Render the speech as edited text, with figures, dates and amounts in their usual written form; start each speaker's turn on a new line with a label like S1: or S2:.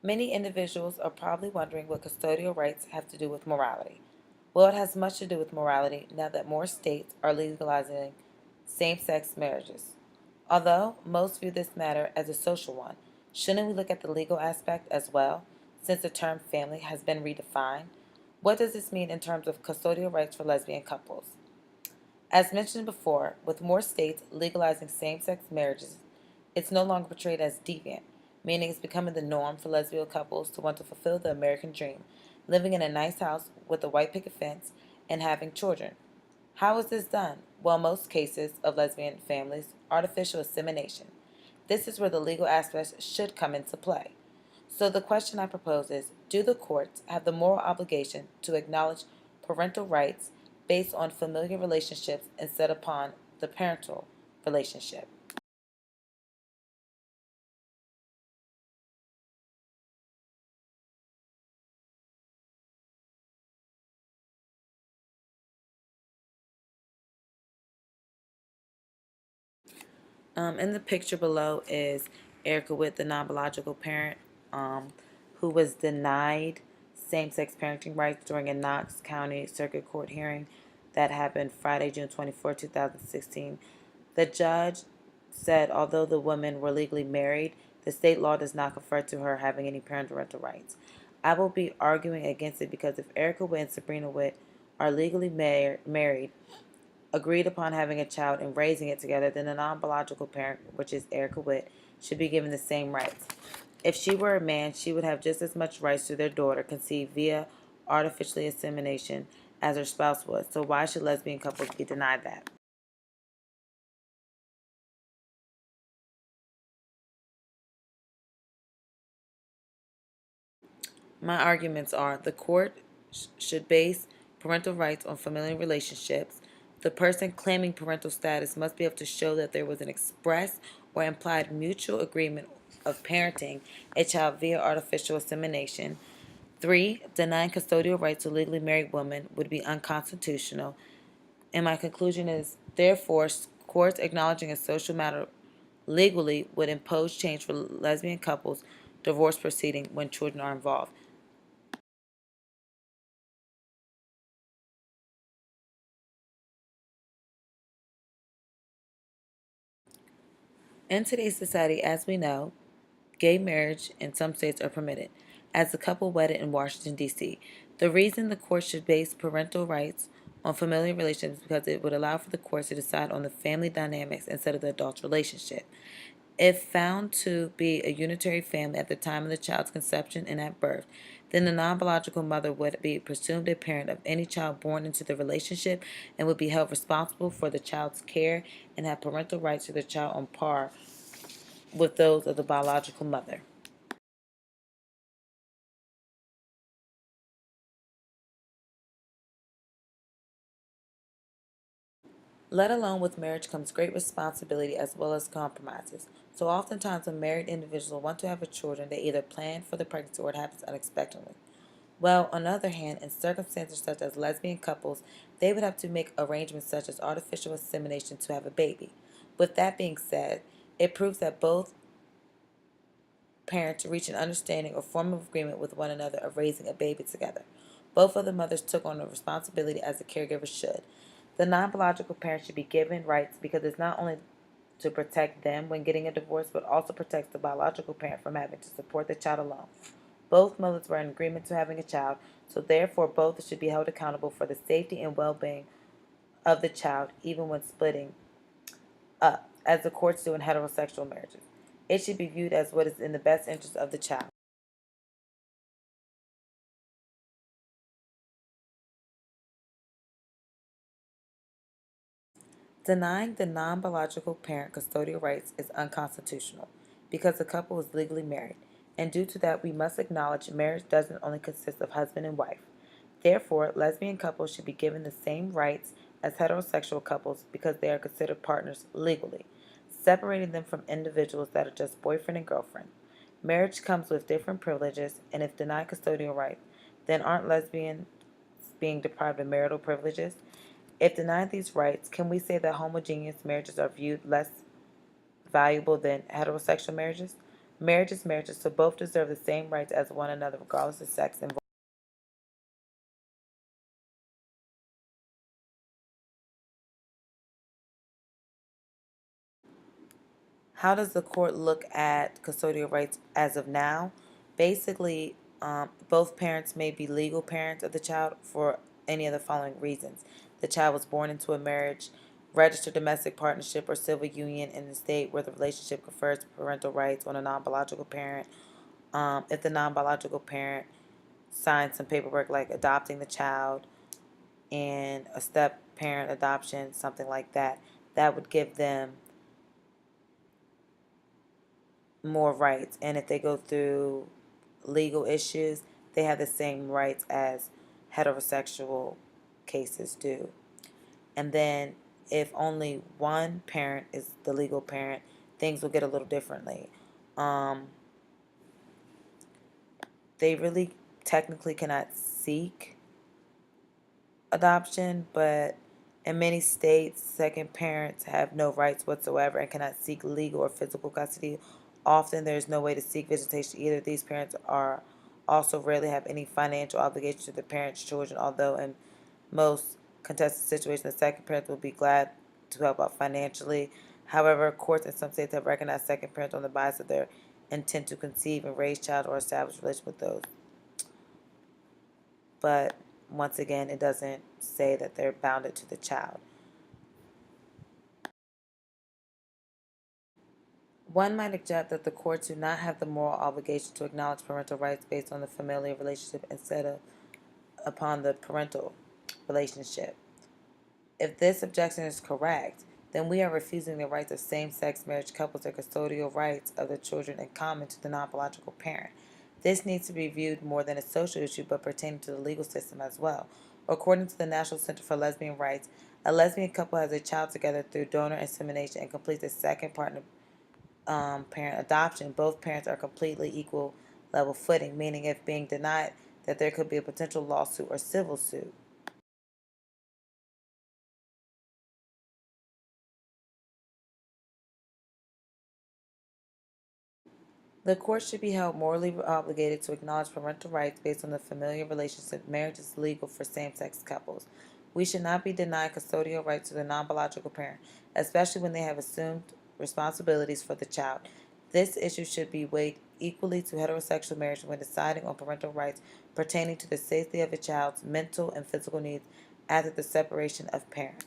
S1: Many individuals are probably wondering what custodial rights have to do with morality. Well, it has much to do with morality now that more states are legalizing same sex marriages. Although most view this matter as a social one, shouldn't we look at the legal aspect as well, since the term family has been redefined? What does this mean in terms of custodial rights for lesbian couples? As mentioned before, with more states legalizing same sex marriages, it's no longer portrayed as deviant, meaning it's becoming the norm for lesbian couples to want to fulfill the American dream, living in a nice house with a white picket fence and having children. How is this done? Well, in most cases of lesbian families, artificial insemination. This is where the legal aspects should come into play. So the question I propose is, do the courts have the moral obligation to acknowledge parental rights based on familiar relationships instead upon the parental relationship? In the picture below is Erica with the non-biological parent, um, who was denied same-sex parenting rights during a Knox County Circuit Court hearing that happened Friday, June 24, 2016. The judge said although the women were legally married, the state law does not confer to her having any parental rights. I will be arguing against it because if Erica Witt and Sabrina Witt are legally married, agreed upon having a child and raising it together, then the non biological parent, which is Erica Witt, should be given the same rights. If she were a man, she would have just as much rights to their daughter conceived via artificial insemination as her spouse was. So why should lesbian couples be denied that? My arguments are the court should base parental rights on familial relationships. The person claiming parental status must be able to show that there was an express or implied mutual agreement of parenting a child via artificial insemination. 3. Denying custodial rights to legally married women would be unconstitutional. And my conclusion is, therefore, courts acknowledging a social matter legally would impose change for lesbian couples divorce proceeding when children are involved. In today's society, as we know, gay marriage in some states are permitted, as the couple wedded in Washington, D.C. The reason the court should base parental rights on familial relationships is because it would allow for the courts to decide on the family dynamics instead of the adult's relationship. If found to be a unitary family at the time of the child's conception and at birth, then the non biological mother would be presumed a parent of any child born into the relationship and would be held responsible for the child's care and have parental rights to the child on par with those of the biological mother. Let alone with marriage comes great responsibility as well as compromises. So oftentimes when married individuals want to have a children, they either plan for the pregnancy or it happens unexpectedly. Well, on the other hand, in circumstances such as lesbian couples, they would have to make arrangements such as artificial insemination to have a baby. With that being said, it proves that both parents reach an understanding or form of agreement with one another of raising a baby together. Both of the mothers took on the responsibility as the caregiver should. The non biological parent should be given rights because it's not only to protect them when getting a divorce, but also protects the biological parent from having to support the child alone. Both mothers were in agreement to having a child, so therefore both should be held accountable for the safety and well being of the child, even when splitting up, as the courts do in heterosexual marriages. It should be viewed as what is in the best interest of the child. Denying the non biological parent custodial rights is unconstitutional because the couple is legally married, and due to that, we must acknowledge marriage doesn't only consist of husband and wife. Therefore, lesbian couples should be given the same rights as heterosexual couples because they are considered partners legally, separating them from individuals that are just boyfriend and girlfriend. Marriage comes with different privileges, and if denied custodial rights, then aren't lesbians being deprived of marital privileges? If denied these rights, can we say that homogeneous marriages are viewed less valuable than heterosexual marriages? Marriage is marriage, so both deserve the same rights as one another, regardless of sex involved. How does the court look at custodial rights as of now? Basically, both parents may be legal parents of the child for any of the following reasons. The child was born into a marriage, registered domestic partnership, or civil union in the state where the relationship confers parental rights on a non biological parent. If the non biological parent signs some paperwork like adopting the child and a step parent adoption, something like that, that would give them more rights. And if they go through legal issues, they have the same rights as heterosexual cases do. And then if only one parent is the legal parent, things will get a little differently. Um, they really technically cannot seek adoption, but in many states, second parents have no rights whatsoever and cannot seek legal or physical custody. Often, there is no way to seek visitation either. These parents are also rarely have any financial obligation to the parents' children, although in most contested situations, the second parents will be glad to help out financially. However, courts in some states have recognized second parents on the basis of their intent to conceive and raise child or establish a relationship with those. But once again, it doesn't say that they're bounded to the child. One might object that the courts do not have the moral obligation to acknowledge parental rights based on the familial relationship instead of upon the parental relationship. If this objection is correct, then we are refusing the rights of same-sex marriage couples or custodial rights of the children in common to the non-biological parent. This needs to be viewed more than a social issue but pertaining to the legal system as well. According to the National Center for Lesbian Rights, a lesbian couple has a child together through donor insemination and completes a second partner parent adoption. Both parents are completely equal level footing, meaning if being denied that there could be a potential lawsuit or civil suit. The court should be held morally obligated to acknowledge parental rights based on the familial relationship. Marriage is legal for same-sex couples. We should not be denied custodial rights to the non-biological parent, especially when they have assumed responsibilities for the child. This issue should be weighed equally to heterosexual marriage when deciding on parental rights pertaining to the safety of a child's mental and physical needs after the separation of parents.